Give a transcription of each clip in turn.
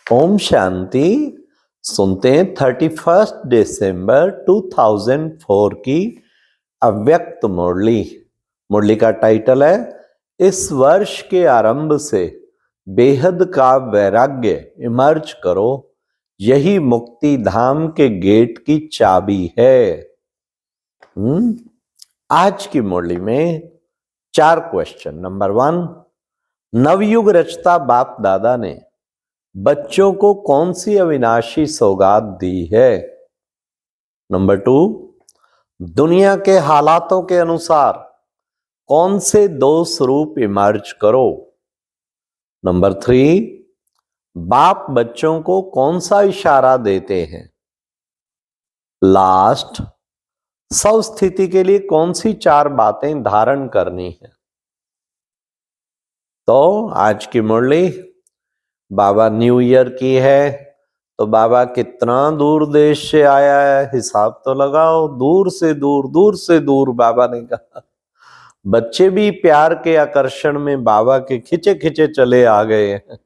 ओम शांति। सुनते हैं 31 दिसंबर 2004 की अव्यक्त मुरली। मुरली का टाइटल है इस वर्ष के आरंभ से बेहद का वैराग्य इमर्ज करो, यही मुक्ति धाम के गेट की चाबी है। आज की मुरली में 4 क्वेश्चन। नंबर 1, नवयुग रचता बाप दादा ने बच्चों को कौन सी अविनाशी सौगात दी है। नंबर 2, दुनिया के हालातों के अनुसार कौन से 2 स्वरूप इमर्ज करो। नंबर 3, बाप बच्चों को कौन सा इशारा देते हैं। लास्ट, सब स्थिति के लिए कौन सी 4 बातें धारण करनी है। तो आज की मुरली बाबा न्यू ईयर की है, तो बाबा कितना दूर देश से आया है, हिसाब तो लगाओ। दूर से दूर बाबा ने कहा। बच्चे भी प्यार के आकर्षण में बाबा के खिंचे खिंचे चले आ गए हैं।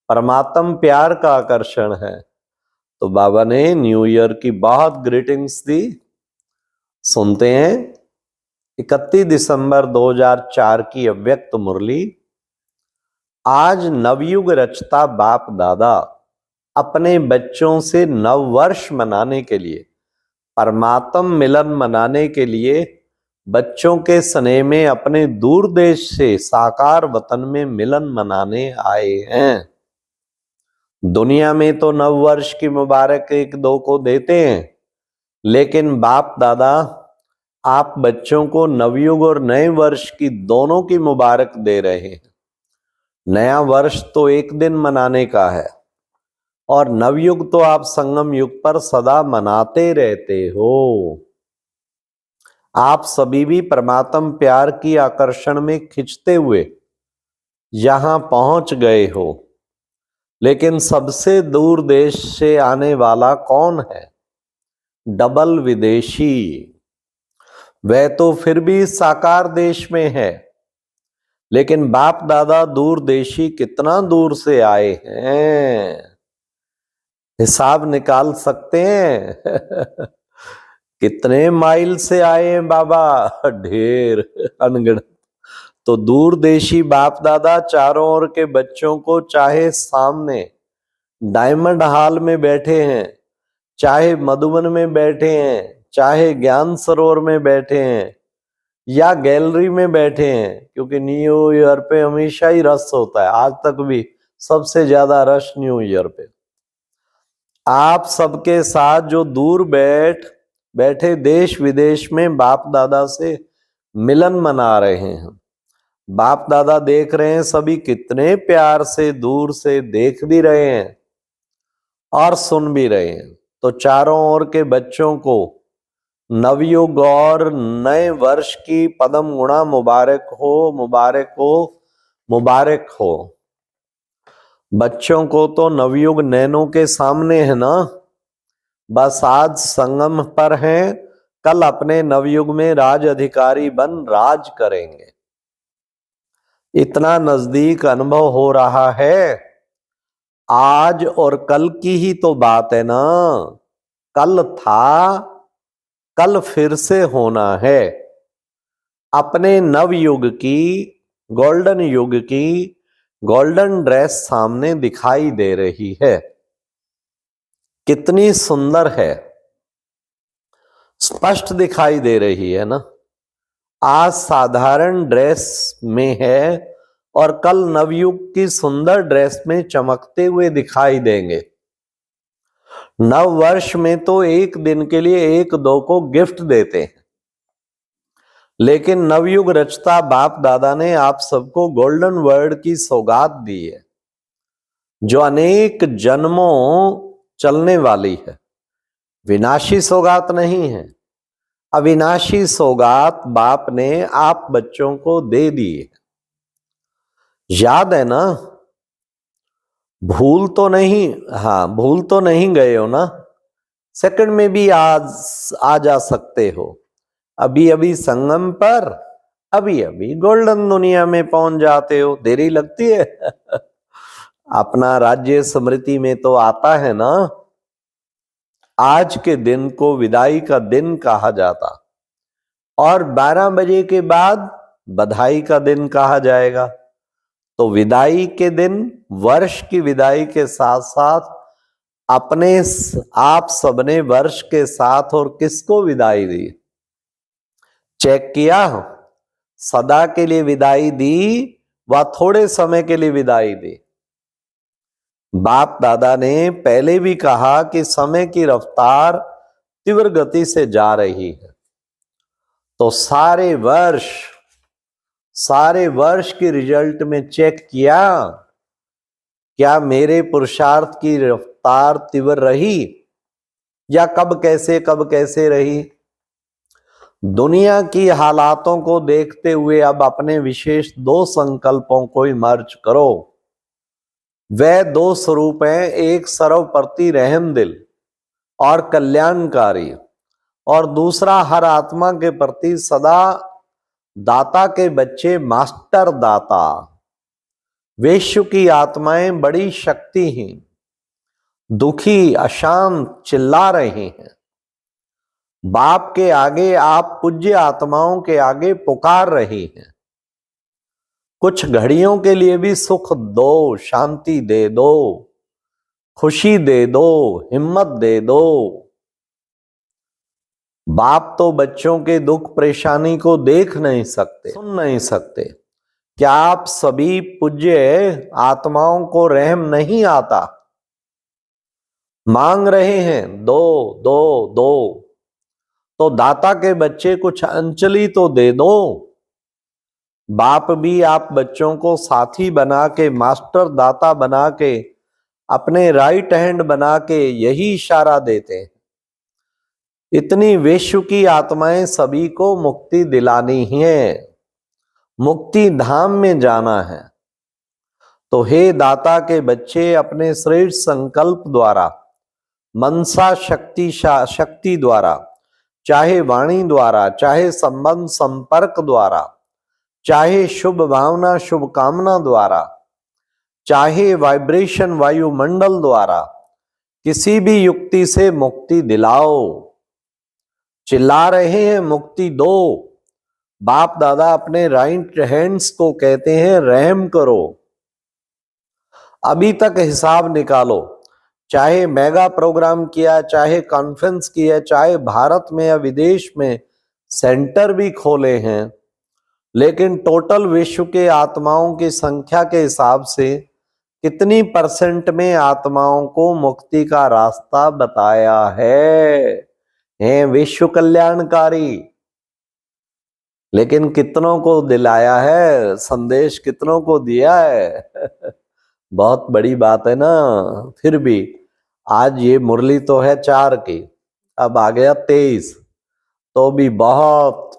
परमात्म प्यार का आकर्षण है, तो बाबा ने न्यू ईयर की बहुत ग्रीटिंग्स दी। सुनते हैं 31 दिसंबर 2004 की अव्यक्त मुरली। आज नवयुग रचता बाप दादा अपने बच्चों से नव वर्ष मनाने के लिए, परमात्म मिलन मनाने के लिए बच्चों के स्नेह में अपने दूर देश से साकार वतन में मिलन मनाने आए हैं। दुनिया में तो नव वर्ष की मुबारक 1-2 को देते हैं, लेकिन बाप दादा आप बच्चों को नवयुग और नए वर्ष की दोनों की मुबारक दे रहे हैं। नया वर्ष तो एक दिन मनाने का है, और नवयुग तो आप संगम युग पर सदा मनाते रहते हो। आप सभी भी परमात्म प्यार की आकर्षण में खिंचते हुए यहां पहुंच गए हो, लेकिन सबसे दूर देश से आने वाला कौन है? डबल विदेशी। वह तो फिर भी साकार देश में है, लेकिन बाप दादा दूर देशी कितना दूर से आए हैं, हिसाब निकाल सकते हैं। कितने माइल से आए हैं बाबा? ढेर, अनगिनत। तो दूर देशी बाप दादा चारों ओर के बच्चों को, चाहे सामने डायमंड हॉल में बैठे हैं, चाहे मधुबन में बैठे हैं, चाहे ज्ञान सरोवर में बैठे हैं, या गैलरी में बैठे हैं, क्योंकि न्यू ईयर पे हमेशा ही रश होता है। आज तक भी सबसे ज्यादा रश न्यू ईयर पे। आप सबके साथ जो दूर बैठे देश विदेश में बाप दादा से मिलन मना रहे हैं। बाप दादा देख रहे हैं सभी कितने प्यार से दूर से देख भी रहे हैं और सुन भी रहे हैं। तो चारों ओर के बच्चों को नवयुग और नए वर्ष की पदम गुणा मुबारक हो, मुबारक हो, मुबारक हो। बच्चों को तो नवयुग नैनों के सामने है ना, बस आज संगम पर हैं, कल अपने नवयुग में राज अधिकारी बन राज करेंगे। इतना नजदीक अनुभव हो रहा है। आज और कल की ही तो बात है ना। कल था, कल फिर से होना है। अपने नवयुग की, गोल्डन युग की गोल्डन ड्रेस सामने दिखाई दे रही है। कितनी सुंदर है, स्पष्ट दिखाई दे रही है ना। आज साधारण ड्रेस में है और कल नवयुग की सुंदर ड्रेस में चमकते हुए दिखाई देंगे। नव वर्ष में तो एक दिन के लिए 1-2 को गिफ्ट देते हैं, लेकिन नवयुग रचता बाप दादा ने आप सबको गोल्डन वर्ड की सौगात दी है, जो अनेक जन्मों चलने वाली है। विनाशी सौगात नहीं है, अविनाशी सौगात बाप ने आप बच्चों को दे दी है। याद है ना? भूल तो नहीं, हाँ भूल तो नहीं गए हो ना? सेकंड में भी आज आ जा सकते हो। अभी अभी संगम पर, अभी अभी गोल्डन दुनिया में पहुंच जाते हो। देरी लगती है। अपना राज्य स्मृति में तो आता है ना, आज के दिन को विदाई का दिन कहा जाता और 12 बजे के बाद बधाई का दिन कहा जाएगा। तो विदाई के दिन, वर्ष की विदाई के साथ साथ अपने आप सबने वर्ष के साथ और किसको विदाई दी? चेक किया? सदा के लिए विदाई दी व थोड़े समय के लिए विदाई दी? बाप दादा ने पहले भी कहा कि समय की रफ्तार तीव्र गति से जा रही है। तो सारे वर्ष की रिजल्ट में चेक किया, क्या मेरे पुरुषार्थ की रफ्तार तीव्र रही या कब कैसे रही? दुनिया की हालातों को देखते हुए अब अपने विशेष 2 संकल्पों को इमर्ज करो। वह 2 स्वरूप हैं, एक सर्वप्रति रहमदिल और कल्याणकारी, और दूसरा हर आत्मा के प्रति सदा दाता के बच्चे मास्टर दाता। विश्व की आत्माएं बड़ी शक्तिहीन, दुखी, अशांत चिल्ला रहे हैं। बाप के आगे आप पूज्य आत्माओं के आगे पुकार रही हैं, कुछ घड़ियों के लिए भी सुख दो, शांति दे दो, खुशी दे दो, हिम्मत दे दो। बाप तो बच्चों के दुख परेशानी को देख नहीं सकते, सुन नहीं सकते। क्या आप सभी पूज्य आत्माओं को रहम नहीं आता? मांग रहे हैं दो दो दो, तो दाता के बच्चे कुछ अंजलि तो दे दो। बाप भी आप बच्चों को साथी बना के, मास्टर दाता बना के, अपने राइट हैंड बना के यही इशारा देते हैं। इतनी विश्व की आत्माएं सभी को मुक्ति दिलानी है, मुक्ति धाम में जाना है। तो हे दाता के बच्चे, अपने श्रेष्ठ संकल्प द्वारा, मनसा शक्ति द्वारा, चाहे वाणी द्वारा, चाहे संबंध संपर्क द्वारा, चाहे शुभ भावना शुभकामना द्वारा, चाहे वाइब्रेशन वायुमंडल द्वारा, किसी भी युक्ति से मुक्ति दिलाओ। चिल्ला रहे हैं मुक्ति दो। बाप दादा अपने राइट हैंड्स को कहते हैं रहम करो। अभी तक हिसाब निकालो, चाहे मेगा प्रोग्राम किया, चाहे कॉन्फ्रेंस किया, चाहे भारत में या विदेश में सेंटर भी खोले हैं, लेकिन टोटल विश्व के आत्माओं की संख्या के हिसाब से कितनी % में आत्माओं को मुक्ति का रास्ता बताया है विश्व कल्याणकारी। लेकिन कितनों को दिलाया है, संदेश कितनों को दिया है? बहुत बड़ी बात है ना। फिर भी आज ये मुरली तो है 4 की, अब आ गया 23, तो भी बहुत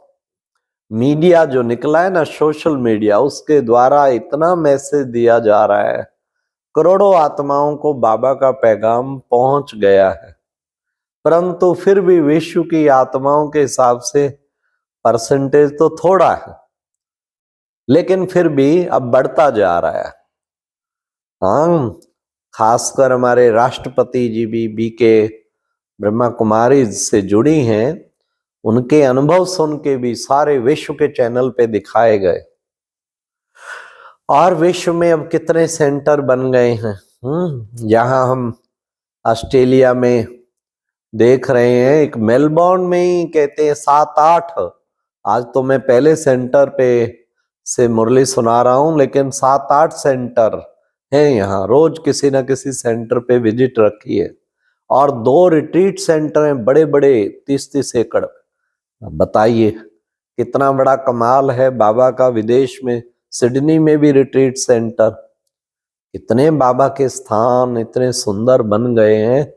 मीडिया जो निकला है ना, सोशल मीडिया, उसके द्वारा इतना मैसेज दिया जा रहा है, करोड़ों आत्माओं को बाबा का पैगाम पहुंच गया है। परंतु फिर भी विश्व की आत्माओं के हिसाब से % तो थोड़ा है, लेकिन फिर भी अब बढ़ता जा रहा है। हाँ, खासकर हमारे राष्ट्रपति जी भी बीके ब्रह्मा कुमारी से जुड़ी हैं, उनके अनुभव सुन के भी सारे विश्व के चैनल पे दिखाए गए। और विश्व में अब कितने सेंटर बन गए हैं। यहाँ हम ऑस्ट्रेलिया में देख रहे हैं, एक मेलबोर्न में ही कहते हैं 7-8। आज तो मैं पहले सेंटर पे से मुरली सुना रहा हूं, लेकिन 7-8 सेंटर हैं यहाँ। रोज किसी ना किसी सेंटर पे विजिट रखिए। और 2 रिट्रीट सेंटर हैं बड़े बड़े, 30-30 एकड़। बताइए कितना बड़ा कमाल है बाबा का। विदेश में सिडनी में भी रिट्रीट सेंटर, इतने बाबा के स्थान इतने सुंदर बन गए हैं।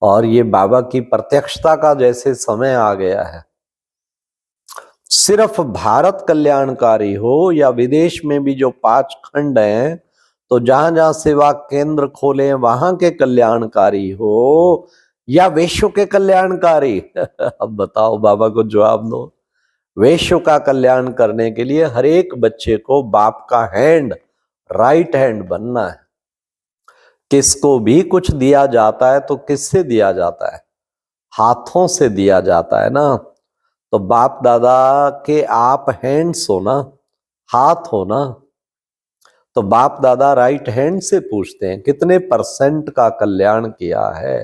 और ये बाबा की प्रत्यक्षता का जैसे समय आ गया है। सिर्फ भारत कल्याणकारी हो या विदेश में भी जो 5 खंड हैं, तो जहां जहां सेवा केंद्र खोले वहां के कल्याणकारी हो या विश्व के कल्याणकारी। अब बताओ, बाबा को जवाब दो। विश्व का कल्याण करने के लिए हर एक बच्चे को बाप का हैंड, राइट हैंड बनना है। किसको भी कुछ दिया जाता है तो किससे दिया जाता है? हाथों से दिया जाता है ना। तो बाप दादा के आप हैंड्स हो ना, हाथ हो ना। तो बाप दादा राइट हैंड से पूछते हैं कितने परसेंट का कल्याण किया है,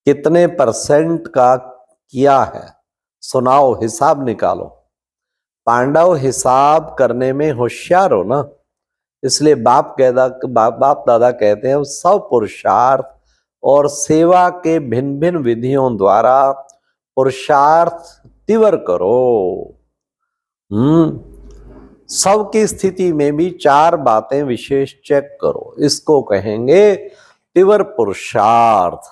कितने परसेंट का किया है, सुनाओ, हिसाब निकालो। पांडव हिसाब करने में होशियार हो ना, इसलिए बाप दादा कहते हैं सब पुरुषार्थ और सेवा के भिन्न भिन्न विधियों द्वारा पुरुषार्थ तीव्र करो। सबकी स्थिति में भी 4 बातें विशेष चेक करो, इसको कहेंगे तीव्र पुरुषार्थ।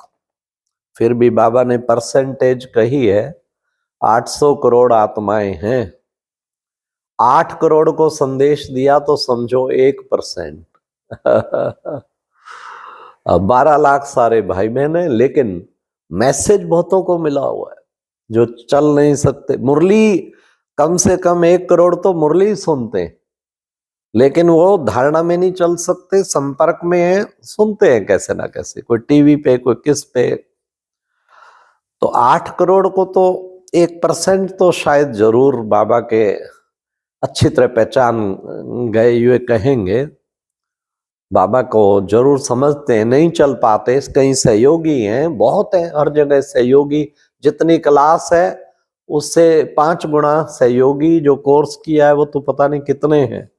फिर भी बाबा ने परसेंटेज कही है, 800 करोड़ आत्माएं हैं, 8 करोड़ को संदेश दिया तो समझो 1%। 12 लाख सारे भाई बहन हैं, लेकिन मैसेज बहुतों को मिला हुआ है जो चल नहीं सकते। मुरली कम से कम 1 करोड़ तो मुरली सुनते हैं, लेकिन वो धारणा में नहीं चल सकते, संपर्क में है, सुनते हैं कैसे ना कैसे, कोई टीवी पे, कोई किस पे। तो 8 करोड़ को तो 1% तो शायद जरूर बाबा के अच्छी तरह पहचान गए हुए कहेंगे, बाबा को जरूर समझते हैं, नहीं चल पाते, कहीं सहयोगी हैं, बहुत हैं हर जगह सहयोगी। जितनी क्लास है उससे 5 गुना सहयोगी, जो कोर्स किया है वो तो पता नहीं कितने हैं।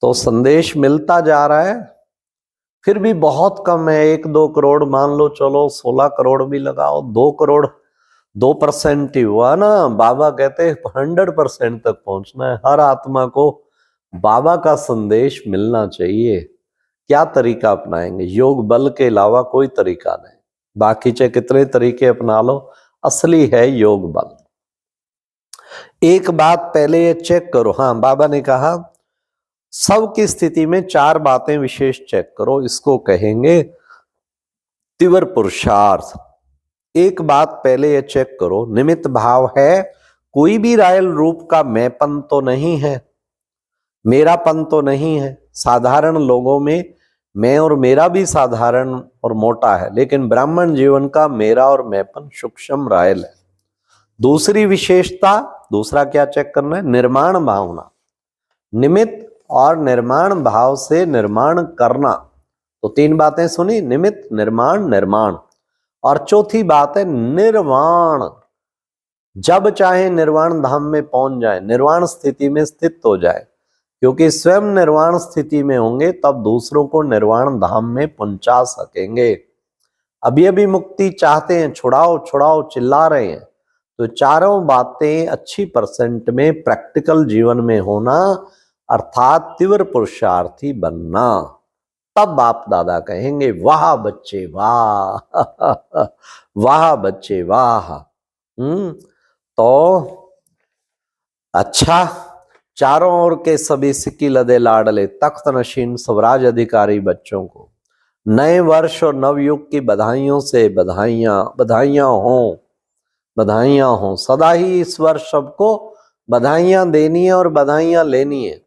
तो संदेश मिलता जा रहा है, फिर भी बहुत कम है। 1-2 करोड़ मान लो, चलो 16 करोड़ भी लगाओ, 2 करोड़ 2% ही हुआ ना। बाबा कहते हैं 100% तक पहुंचना है, हर आत्मा को बाबा का संदेश मिलना चाहिए। क्या तरीका अपनाएंगे? योग बल के अलावा कोई तरीका नहीं, बाकी चाहे कितने तरीके अपना लो, असली है योग बल। एक बात पहले ये चेक करो, हाँ बाबा ने कहा सबकी स्थिति में 4 बातें विशेष चेक करो, इसको कहेंगे तीव्र पुरुषार्थ। एक बात पहले ये चेक करो, निमित्त भाव है, कोई भी रायल रूप का मैंपन तो नहीं है, मेरापन तो नहीं है। साधारण लोगों में मैं और मेरा भी साधारण और मोटा है, लेकिन ब्राह्मण जीवन का मेरा और मैंपन सूक्ष्म रायल है। दूसरी विशेषता, दूसरा क्या चेक करना है? निर्माण भावना। निमित्त और निर्माण भाव से निर्माण करना। तो 3 बातें सुनी, निमित्त, निर्माण, निर्माण। और चौथी बात है निर्वाण। जब चाहे निर्वाण धाम में पहुंच जाए, निर्वाण स्थिति में स्थित हो जाए, क्योंकि स्वयं निर्वाण स्थिति में होंगे तब दूसरों को निर्वाण धाम में पहुंचा सकेंगे। अभी अभी मुक्ति चाहते हैं, छुड़ाओ छुड़ाओ चिल्ला रहे हैं, तो 4 बातें अच्छी परसेंट में प्रैक्टिकल जीवन में होना, अर्थात तीव्र पुरुषार्थी बनना। तब बाप दादा कहेंगे वाह बच्चे वाह, वाह बच्चे वाह। तो अच्छा, चारों ओर के सभी सिक्की लदे लाडले तख्त नशीन स्वराज अधिकारी बच्चों को नए वर्ष और नवयुग की बधाइयों से बधाइयां, बधाइयां हों, बधाइयां हों। सदा ही इस वर्ष सबको बधाइयां देनी है और बधाइयां लेनी है।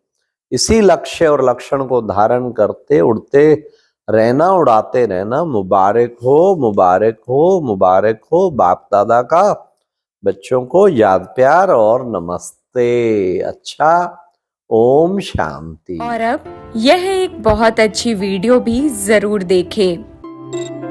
इसी लक्ष्य और लक्षण को धारण करते उड़ते रहना, उड़ाते रहना। मुबारक हो, मुबारक हो, मुबारक हो। बाप दादा का बच्चों को याद प्यार और नमस्ते। अच्छा, ओम शांति। और अब यह एक बहुत अच्छी वीडियो भी जरूर देखें।